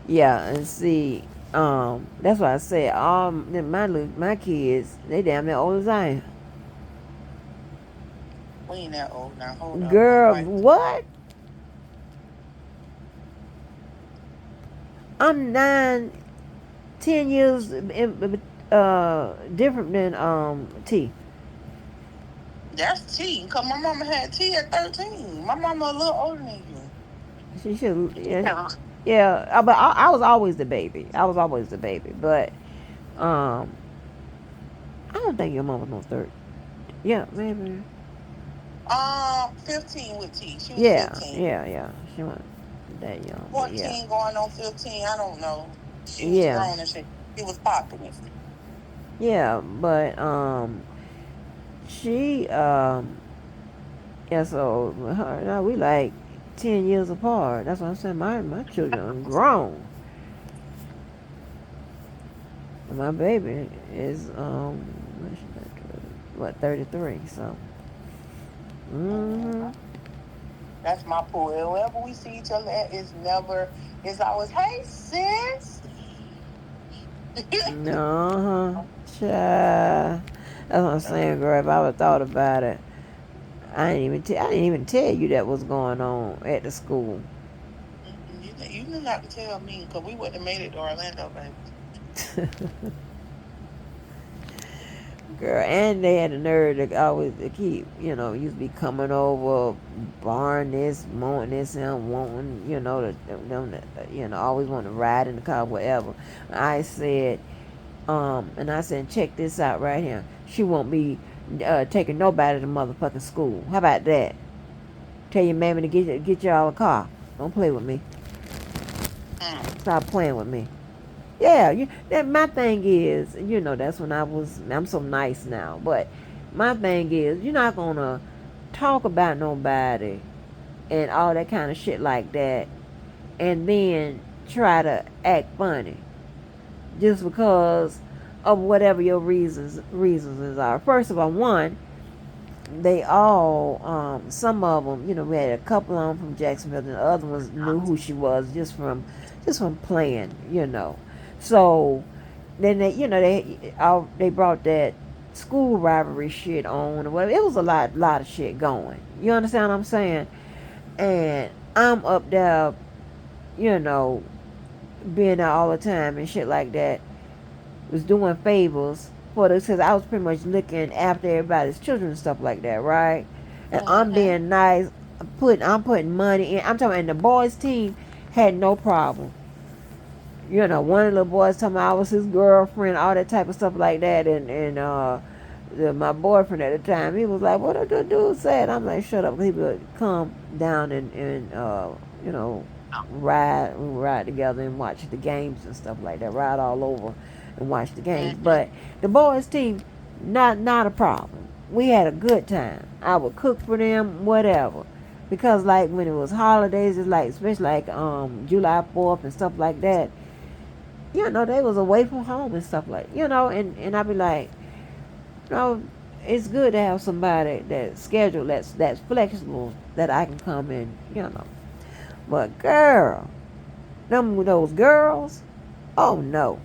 Yeah, and see, that's why I said all my kids, they damn near old as I am. We ain't that old now. Hold up. Be Girl, quiet. what? I'm 9, 10 years different than T. That's T. Cause my mama had T at 13. My mama a little older than you. She should, yeah, Yeah. yeah. But I was always the baby. I was always the baby. But um, I don't think your mom was no third. Yeah, maybe. 15 with T. She was Yeah, 15. yeah, yeah. She wasn't that young, but yeah, 14 going on 15. I don't know. She was yeah, grown and she was popping it. yeah. But she yeah. So her and I, we like 10 years apart. That's what I'm saying. My children are grown. My baby is what 33. So. Mhm. Mhm. That's my pool. Wherever we see each other at, it's always, hey, sis. Uh huh. Child. That's what I'm saying, girl. If I would have thought about it, I didn't even tell you that was going on at the school. You knew not to tell me because we wouldn't have made it to Orlando, baby. Girl, and they had the nerve to always to keep, used to be coming over, barring this, wanting this, and wanting, always want to ride in the car, whatever. I said, and I said, check this out right here. She won't be taking nobody to motherfucking school. How about that? Tell your mammy to get y'all a car. Don't play with me. Mm. Stop playing with me. Yeah, that my thing is, that's when I'm so nice now. But my thing is, you're not gonna talk about nobody and all that kind of shit like that, and then try to act funny just because of whatever your reasons are. First of all, one, they all, some of them, we had a couple of them from Jacksonville, and the other ones knew who she was just from playing, So then they brought that school rivalry shit on or whatever. It was a lot of shit going. You understand what I'm saying? And I'm up there, you know, being there all the time and shit like that. Was doing favors for this because I was pretty much looking after everybody's children and stuff like that, right? And I'm Mm-hmm. being nice, I'm putting money in. I'm talking, and the boys' team had no problem. One of the boys told me I was his girlfriend, all that type of stuff like that, and my boyfriend at the time, he was like, "What did the dude say?" I'm like, "Shut up." He would come down and you know ride together and watch the games and stuff like that. Ride all over and watch the games. Mm-hmm. But the boys' team, not a problem. We had a good time. I would cook for them, whatever. Because like when it was holidays, it's like especially like July 4th and stuff like that, they was away from home and stuff like, and I'd be like, you know, it's good to have somebody that's scheduled, that's flexible, that I can come in. But girl, those girls, oh no.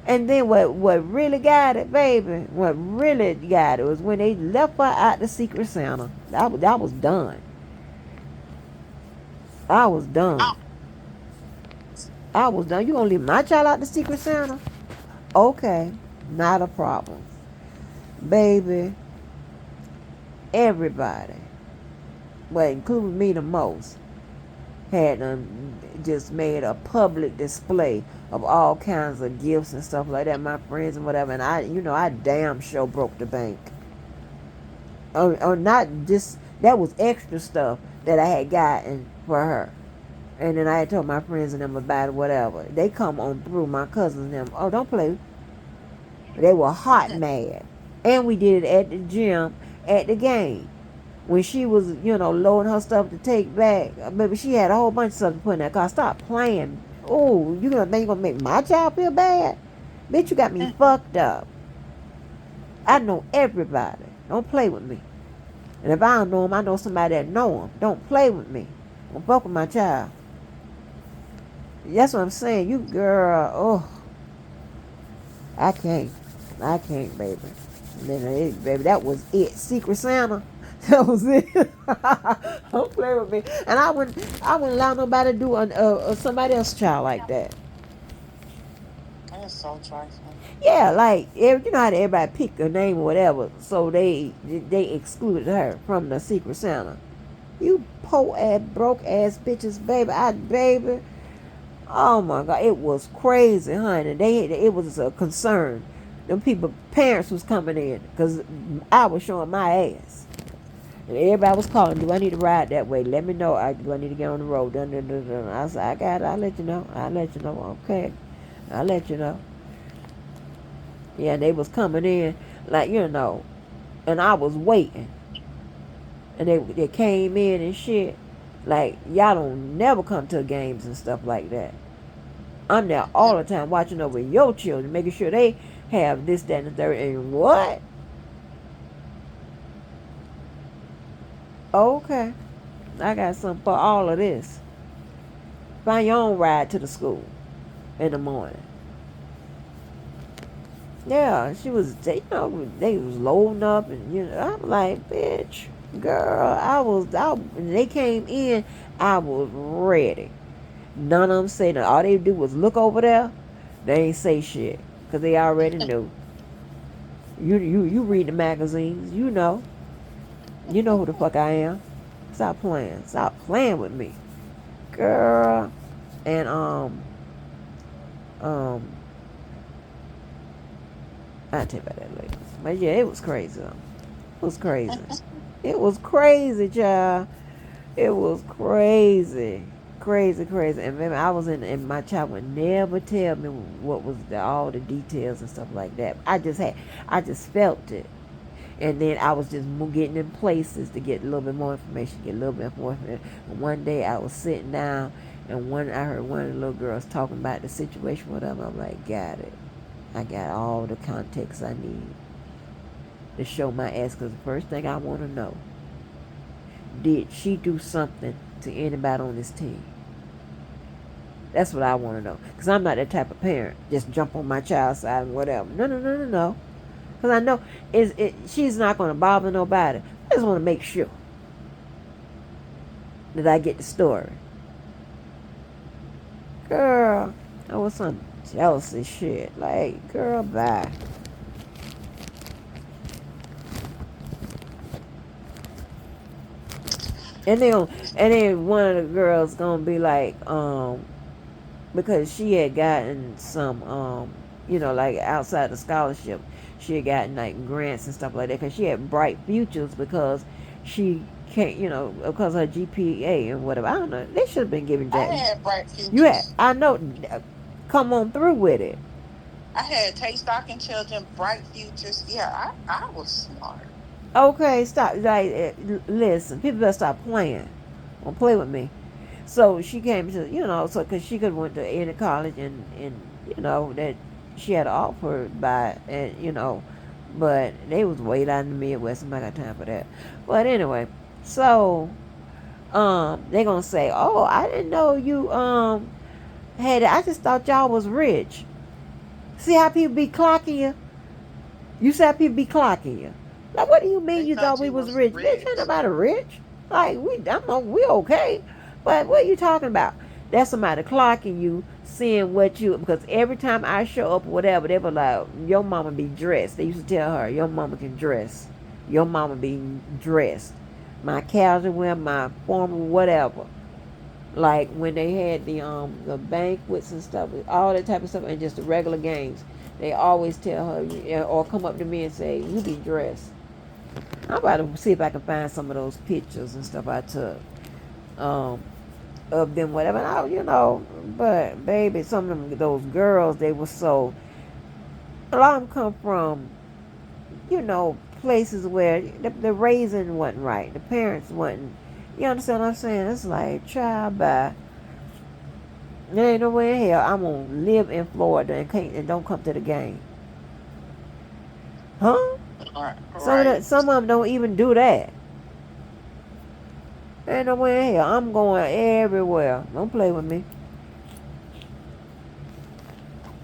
And then what really got it, baby, what really got it was when they left her out the Secret Santa. I was done. I was done. I was done. You gonna leave my child out the Secret Santa? Okay, not a problem. Baby, everybody, well, including me the most, had just made a public display of all kinds of gifts and stuff like that. My friends and whatever, and I damn sure broke the bank. Or not just that was extra stuff that I had gotten for her. And then I had told my friends and them about it, whatever. They come on through, my cousins and them. Oh, don't play. They were hot mad. And we did it at the gym, at the game. When she was, loading her stuff to take back, baby, she had a whole bunch of stuff to put in that car. Stop playing. Oh, you gonna think you gonna make my child feel bad? Bitch, you got me fucked up. I know everybody. Don't play with me. And if I don't know him, I know somebody that know him. Don't play with me. Don't fuck with my child. That's what I'm saying. You girl, oh, I can't. I can't, baby. Baby, that was it. Secret Santa. That was it. Don't play with me. And I wouldn't allow nobody to do somebody else's child like that. That's so trifling. Yeah, like you know how everybody pick a name or whatever, so they excluded her from the Secret Santa. You poor ass, broke ass bitches, baby. Baby. Oh my God, it was crazy, honey. It was a concern. Them people, parents was coming in because I was showing my ass, and everybody was calling. Do I need to ride that way? Let me know. Do I need to get on the road? Dun, dun, dun, dun. I said, I got it. I'll let you know. I'll let you know. Okay, I'll let you know. Yeah, and they was coming in like and I was waiting, and they came in and shit. Like y'all don't never come to games and stuff like that. I'm there all the time watching over your children, making sure they have this, that, and the third. And what? Okay, I got something for all of this. Find your own ride to the school in the morning. Yeah, she was, they was loading up, and I'm like, bitch, girl, when they came in, I was ready. None of them said that. All they do was look over there. They ain't say shit because they already knew. You read the magazines, you know who the fuck I am. Stop playing with me, girl. And um, I'll tell you about that later. But yeah, it was crazy. It was crazy. It was crazy, child. It was crazy. Crazy, crazy. And remember, and my child would never tell me what was all the details and stuff like that. I just felt it. And then I was just getting in places to get a little bit more information, And one day I was sitting down, and I heard one of the little girls talking about the situation with them. I'm like, got it. I got all the context I need to show my ass. Because the first thing I want to know, did she do something to anybody on this team? That's what I want to know. Because I'm not that type of parent. Just jump on my child's side and whatever. No. Because I know she's not going to bother nobody. I just want to make sure that I get the story. Girl, that was some jealousy shit. Like, girl, bye. And then one of the girls gonna be like, because she had gotten some, like outside the scholarship, she had gotten like grants and stuff like that because she had bright futures because she can't, because of her GPA and whatever. I don't know. They should have been giving I Jack. had bright futures. I know. Come on through with it. I had Tay Stocking children, bright futures. Yeah, I was smart. Okay, stop. Like, listen, people better stop playing. Don't play with me. So she came to, so because she could went to any college and that she had offered by, and but they was way down in the Midwest. And I got time for that. But anyway, so they gonna say, oh, I didn't know you had it. I just thought y'all was rich. See how people be clocking you? You see how people be clocking you? Like, what do you mean you thought we was rich? Bitch, ain't nobody rich. Like, we okay. But what are you talking about? That's somebody clocking you, seeing because every time I show up or whatever, they were like, your mama be dressed. They used to tell her, your mama can dress. Your mama be dressed. My casual wear, my formal, whatever. Like when they had the banquets and stuff, all that type of stuff, and just the regular games, they always tell her or come up to me and say, you be dressed. I'm about to see if I can find some of those pictures and stuff I took of them, whatever. And but baby, some of those girls, they were so. A lot of them come from, places where the raising wasn't right. The parents wasn't. You understand what I'm saying? It's like, child, bye. There ain't no way in hell I'm gonna live in Florida and don't come to the game. Huh? Right. Some of them don't even do that. Ain't no way in hell. I'm going everywhere. Don't play with me.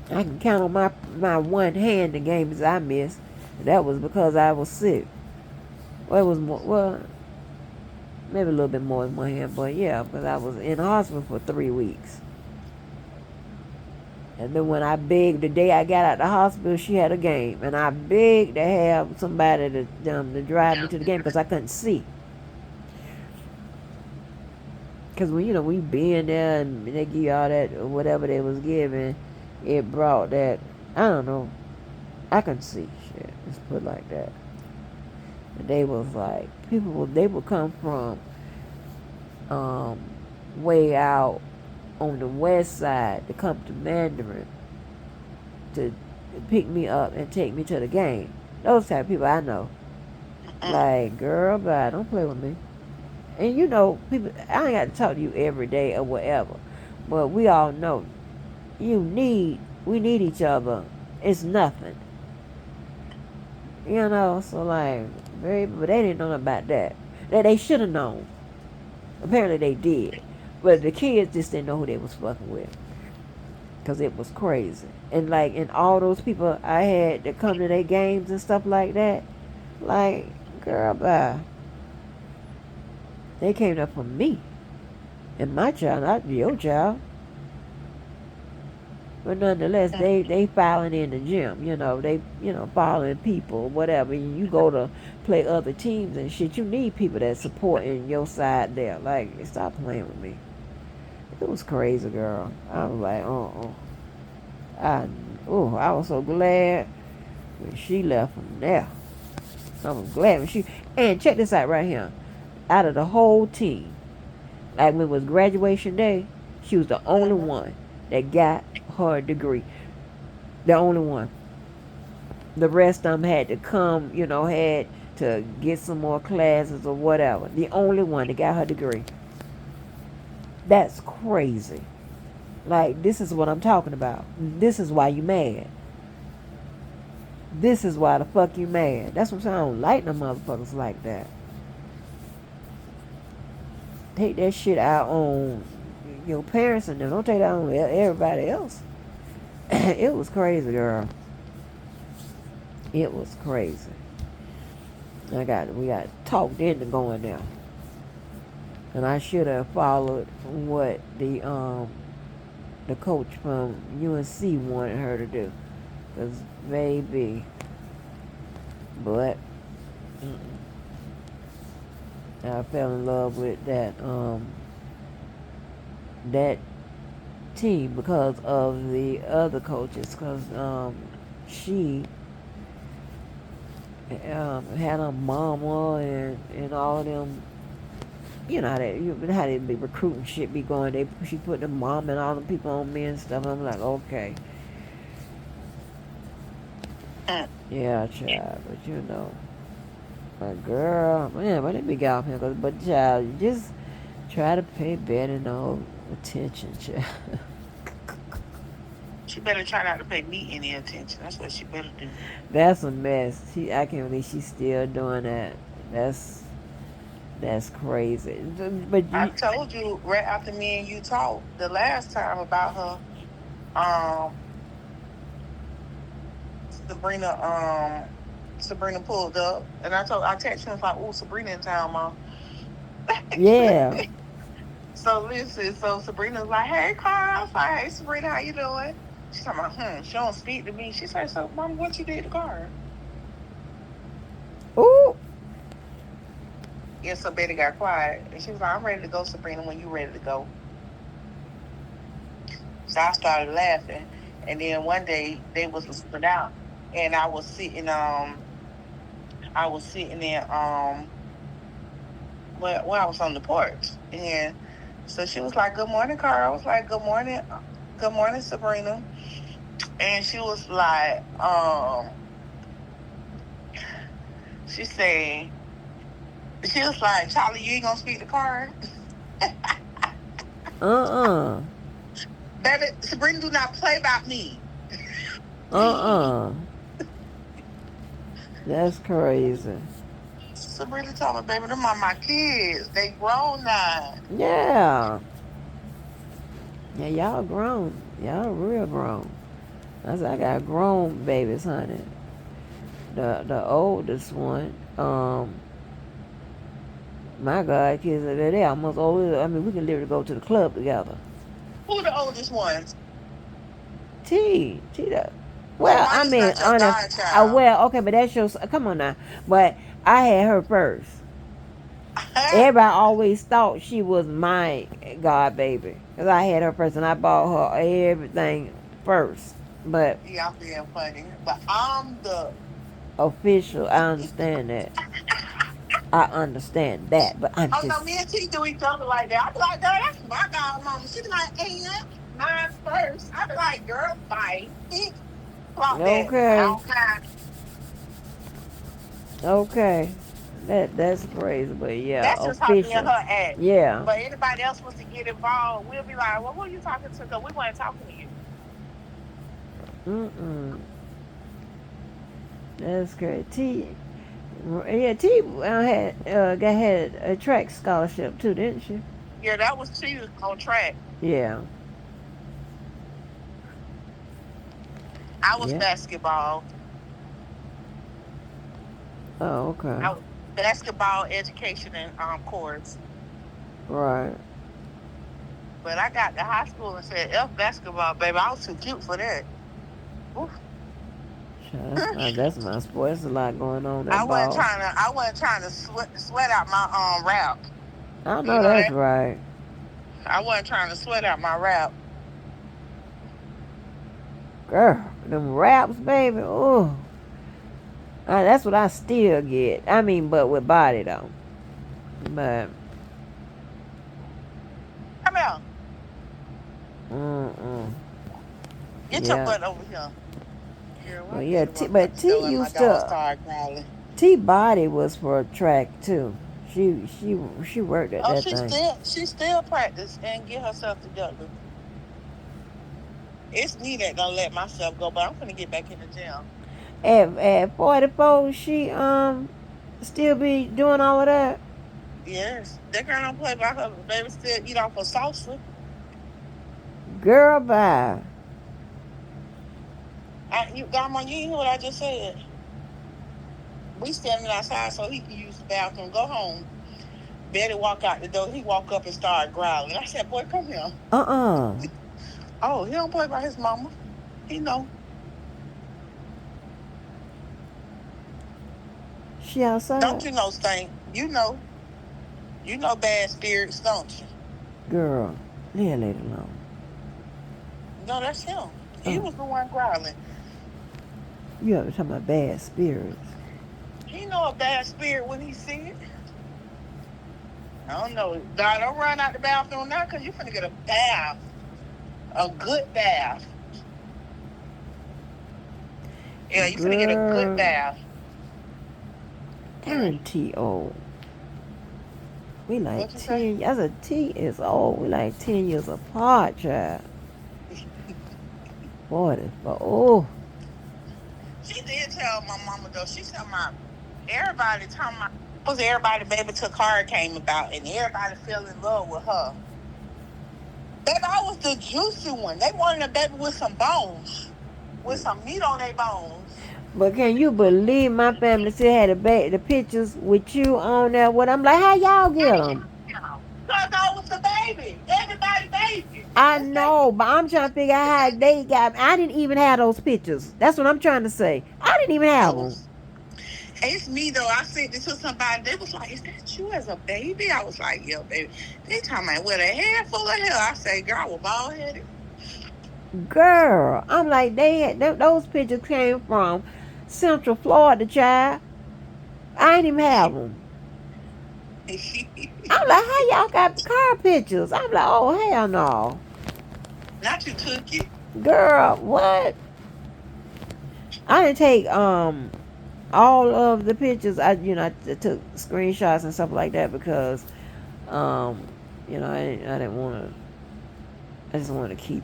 I can count on my one hand the games I missed. That was because I was sick. Well, it was more. Well, maybe a little bit more than one hand, but yeah, because I was in the hospital for 3 weeks. And then when I begged the day I got out of the hospital, she had a game, and I begged to have somebody to drive me to the game because I couldn't see. Because when you be in there and they give you all that whatever they was giving, it brought that, I don't know, I couldn't see shit. Let's put it like that. And they was like they would come from um way out on the west side to come to Mandarin to pick me up and take me to the game. Those type of people I know. Like, girl, bye, don't play with me. And people, I ain't got to talk to you every day or whatever, but we all know we need each other. It's nothing, So like, but they didn't know about that. That they should have known. Apparently they did, but the kids just didn't know who they was fucking with, cause it was crazy. And all those people I had that come to their games and stuff like that, like, girl, bye. They came up for me and my child, not your child. But nonetheless, they filing in the gym. They following people, whatever. You go to play other teams and shit. You need people that supporting your side there. Like, stop playing with me. It was crazy, girl. I was like, I was so glad when she left from there. I was glad when and check this out right here. Out of the whole team, like when it was graduation day, she was the only one that got her degree. The only one. The rest of them had to come, had to get some more classes or whatever. The only one that got her degree. That's crazy. Like, this is what I'm talking about. This is why you mad. This is why the fuck you mad. That's what I'm saying. I don't like them motherfuckers like that. Take that shit out on your parents and them. Don't take that on everybody else. It was crazy, girl. It was crazy. We got talked into going there. And I should have followed what the coach from UNC wanted her to do. Because maybe. But I fell in love with that team because of the other coaches. Because she had a mama and all of them. You know how they be recruiting shit be going. She put the mom and all the people on me and stuff. I'm like, okay, yeah, child, but but girl, man, but let me get off here. But child, you just try to pay better no attention, child. She better try not to pay me any attention. That's what she better do. That's a mess. I can't believe she's still doing that. That's crazy. But I told you right after me and you talked the last time about her, Sabrina pulled up, and I texted her, like, "Oh, Sabrina in town, Mom." Yeah. So listen, so Sabrina's like, "Hey, Carl." I was like, "Hey, Sabrina, how you doing?" She's like, she don't speak to me. She said, "So, Mom, what you did to Carl?" Ooh. Yeah, so Betty got quiet, and she was like, "I'm ready to go, Sabrina, when you ready to go." So I started laughing, and then one day they was listening out, and I was sitting in where I was on the porch, and so she was like, "Good morning, Carl." I was like, "Good morning, Sabrina," and she was like, she said, she was like, "Charlie, you ain't gonna speak to Carl?" Baby, Sabrina do not play about me. That's crazy. Sabrina told me, "Baby, them are my kids. They grown now." Yeah. Yeah, y'all grown. Y'all real grown. I said, I got grown babies, honey. The oldest one, my God, kids they almost older. I mean, we can literally go to the club together. Who the oldest ones? T that. So Well, mine I is mean, not your godchild. well, okay, but that's your. Come on now, but I had her first. Everybody always thought she was my god baby because I had her first and I bought her everything first. But Yeah, I'm being funny. But I'm the official, I understand that. I understand that, but I'm oh just no, me and T do each other like that. I be like, girl, that's my godmama. She be like, and mine first. I be like, girl, fight. Clock that. I okay. don't care. Okay, that's crazy, but yeah, That's just how me and official. her act. Yeah. But anybody else was to get involved, we'll be like, well, who are you talking to? Because we weren't talking to you. Mm-mm. That's great. Yeah, T had a track scholarship too, didn't she? Yeah, that was T on track. Yeah. I was Yeah. basketball. Oh, okay. I was basketball education and course. Right. But I got to high school and said, F basketball, baby. I was too cute for that. Oof. Sure, that's my sport. There's a lot going on I that wasn't ball. trying to. I wasn't trying to sweat out my rap. I You know know that's that. right. I wasn't trying to sweat out my rap. Girl, them raps, baby. Oh, that's what I still get. I mean, but with body though. But Come here. mm-mm. Get your Yeah. butt over here. Girl, why Well, did yeah. you walk out But the T door and my used dog to. started growling? T body was for track too. She worked at Oh, that thing. she still practice and get herself together. It's me that don't let myself go, but I'm gonna get back in the gym. At 44, she still be doing all of that. Yes, that girl don't play by her baby. Still eat off of salsa. Girl, bye. Grandma, you hear what I just said? We standing outside so he can use the bathroom. Go home. Betty walk out the door. He walk up and start growling. I said, "Boy, come here." Oh, he don't play by his mama. He know. She outside. Don't you know, Stank? You know. You know bad spirits, don't you? Girl, leave that lady alone. No, that's him. He was the one growling. You ever talking about bad spirits? He know a bad spirit when he see it. I don't know. God, don't run out the bathroom now because you're finna get a bath. A good bath. Yeah, you finna get a good bath. Darn T old. We like 10. As a T is old. We like 10 years apart, child. 44. Oh. She did tell my mama though. She said everybody talking about was everybody baby took hurricane about and everybody fell in love with her. Baby, I was the juicy one. They wanted a baby with some bones. With some meat on their bones. But can you believe my family still had the pictures with you on there? What I'm like, how y'all get them? Because I was the baby. Everybody baby. I know, but I'm trying to figure out how they got. I didn't even have those pictures. That's what I'm trying to say. I didn't even have them. It's me though. I sent it to somebody. They was like, "Is that you as a baby?" I was like, "Yeah, baby." They talking about with a head full of hair. I say, "Girl, I was bald headed." Girl, I'm like those pictures came from Central Florida, child. I ain't even have them. I'm like, how y'all got car pictures? I'm like, oh hell no. Not you took it. Girl, what? I didn't take all of the pictures. I took screenshots and stuff like that because I didn't want to. I just wanted to keep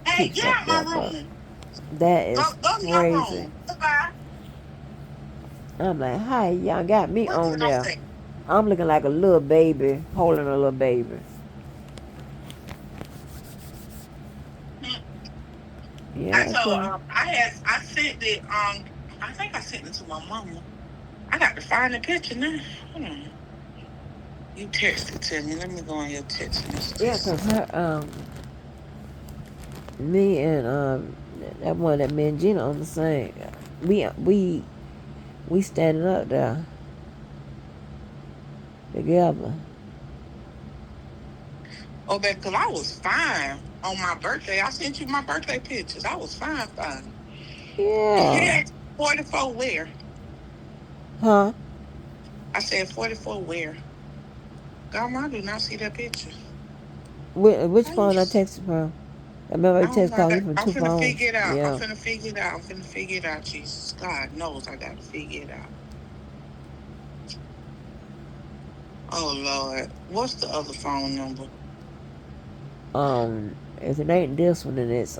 Hey, keep get stuff out there. my room. That is go to your crazy. room. Goodbye. I'm like, hi, y'all got me on there. I'm looking like a little baby holding a little baby. Yeah, cause I sent it. I think I sent it to my mama. I got to find the picture now. Hold on. You texted to me. Let me go on your text yeah, messages. cause her me and that one that me and Gina on the same. We standing up there together. Oh, baby, because I was fine on my birthday. I sent you my birthday pictures. I was fine, fine. Yeah. Yeah. 44 where? Huh? I said 44 where? Grandma, I do not see that picture. Which How you? phone I texted from? I remember I I don't text know. calling you from I'm two finna phones. figure it out. I'm Yeah. finna figure it out. I'm finna figure it out, Jesus. God knows I gotta figure it out. Oh, Lord. What's the other phone number? If it ain't this one, then it's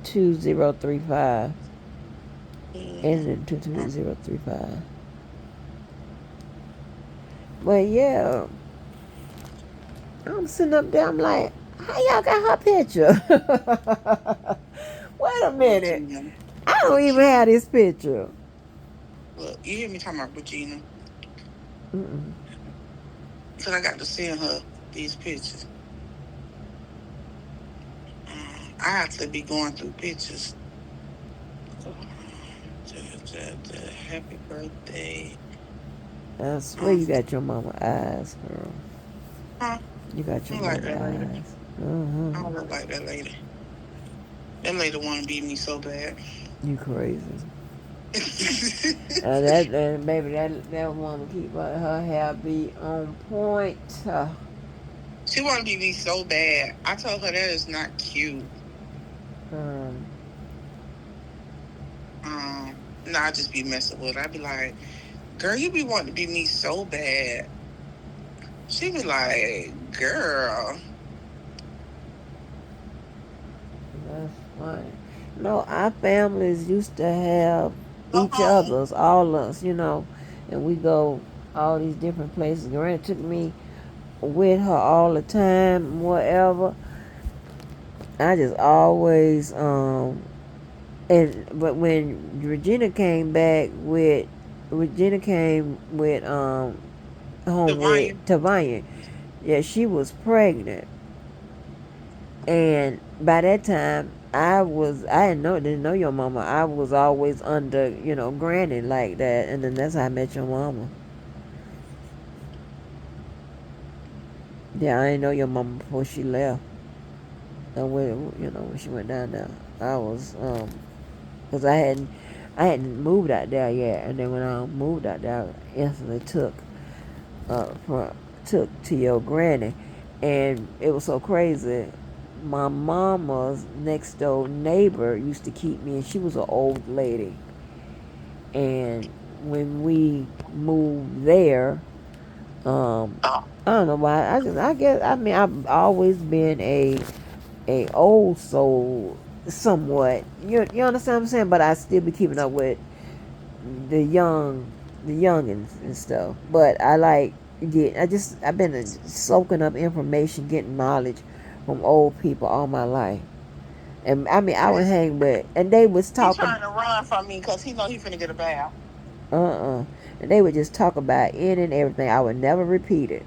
2035. And then 22035. But yeah, I'm sitting up there. I'm like, how y'all got her picture? Wait a minute. Regina. I don't even Regina. have this picture. Look, you hear me talking about Regina? Mm-mm. Because I got to send her these pictures. I have to be going through pictures. Happy birthday. I swear Um, you got your mama eyes, girl. huh? You got I your don't like mama that lady. eyes. I don't look like that lady. That lady want to be me so bad. You crazy. She That baby, that woman keep her hair be on point. want to be me so bad. I told her that is not cute. Um, No, I just be messing with her. I be like, girl, you be wanting to be me so bad. She be like, girl. that's funny. No, our families used to have Go each home. other's, all us, and we go all these different places. Granny took me with her all the time, whatever. I just always but when Regina came with home with Devine. Tavanya, yeah, she was pregnant. And by that time, didn't know your mama. I was always under, Granny like that. And then that's how I met your mama. Yeah, I didn't know your mama before she left. And when she went down there, I was, cause I hadn't moved out there yet. And then when I moved out there, I instantly took to your granny. And it was so crazy. My mama's next door neighbor used to keep me, and she was an old lady. And when we moved there, I don't know why. I guess, I mean, I've always been a old soul, somewhat. You understand what I'm saying? But I still be keeping up with the youngins and stuff. But I've been soaking up information, getting knowledge from old people all my life. And I mean, I would hang with, and they was He talking, trying to run from me because he know he finna get a bath. and they would just talk about any and everything. I would never repeat it.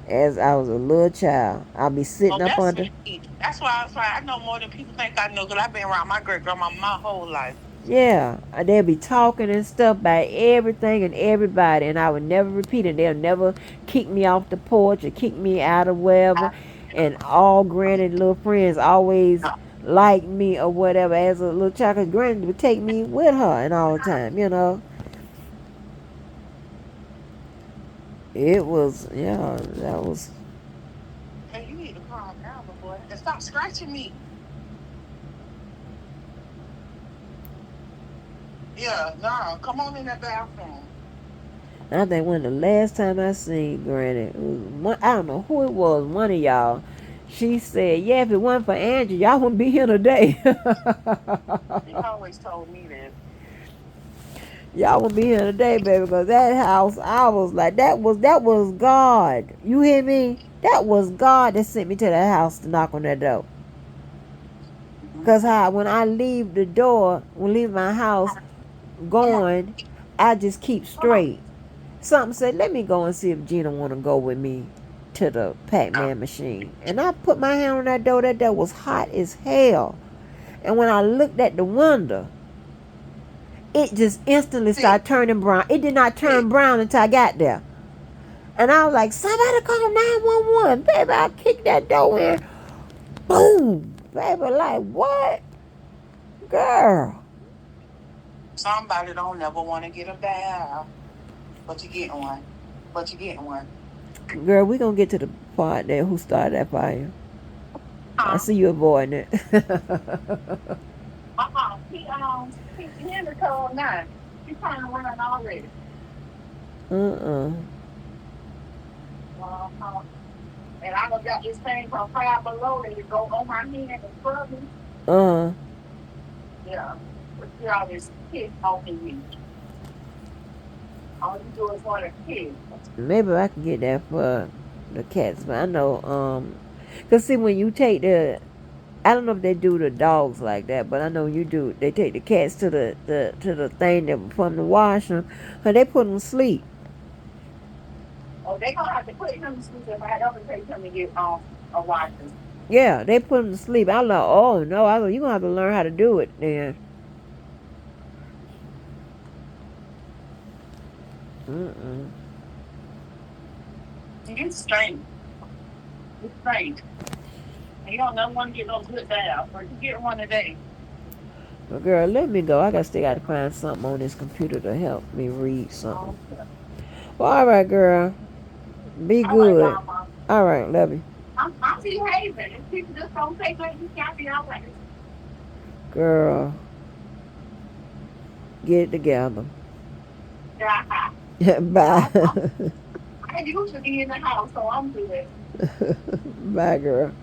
As I was a little child, I'd be Oh, sitting up that's under. me. That's why I was like, I know more than people think I know because I've been around my great grandma my whole life. Yeah, they'd be talking and stuff about everything and everybody, and I would never repeat it. They'll never kick me off the porch or kick me out of wherever. And all Granny little friends always liked me or whatever as a little child, 'cause Granny would take me with her and all the time. It was, yeah, that was. Hey, you need to calm down, little boy, and stop scratching me. Yeah, no, come on in that bathroom. I think when the last time I seen Granny, it was I don't know who it was, one of y'all. She said, "Yeah, if it wasn't for Angie, y'all wouldn't be here today." He always told me that. Y'all wouldn't be here today, baby, because that house, I was like, that was God. You hear me? That was God that sent me to that house to knock on that door. Cause when I leave the door, when leave my house going, I just keep straight. Something said, let me go and see if Gina want to go with me to the Pac-Man machine. And I put my hand on that door. That door was hot as hell. And when I looked at the window, it just instantly started turning brown. It did not turn brown until I got there. And I was like, somebody call 911. Baby, I kicked that door in. Boom. Baby, like, what? Girl. Somebody don't never want to get a bath, but you get one. Girl, we gonna get to the part there who started that fire. I see you avoiding it. He's in the cold now. He's trying to run already. And I done got this thing from Five Below that you go on my hand and scrub me. Yeah. But you always kiss on me. All you do is want to kiss. Maybe I can get that for the cats, but I know, cause see when you take I don't know if they do the dogs like that, but I know you do. They take the cats to the thing that from the wash them, and they put them to sleep. Oh, they gonna have to put him to sleep if I don't take him to get a washer. Yeah, they put them to sleep. I'm like, oh no, I go, you gonna have to learn how to do it then. It's strange. It's strange. You don't know when to get no good bath, or you get one today. Well, girl, let me go. I still got to find something on this computer to help me read something. Well, all right, girl. Be good. All right, love you. I'm behaving. If people just don't take what you can't be all right. Girl, get it together. Yeah. Bye. I used to be in the house, so I'm good. Bye, girl.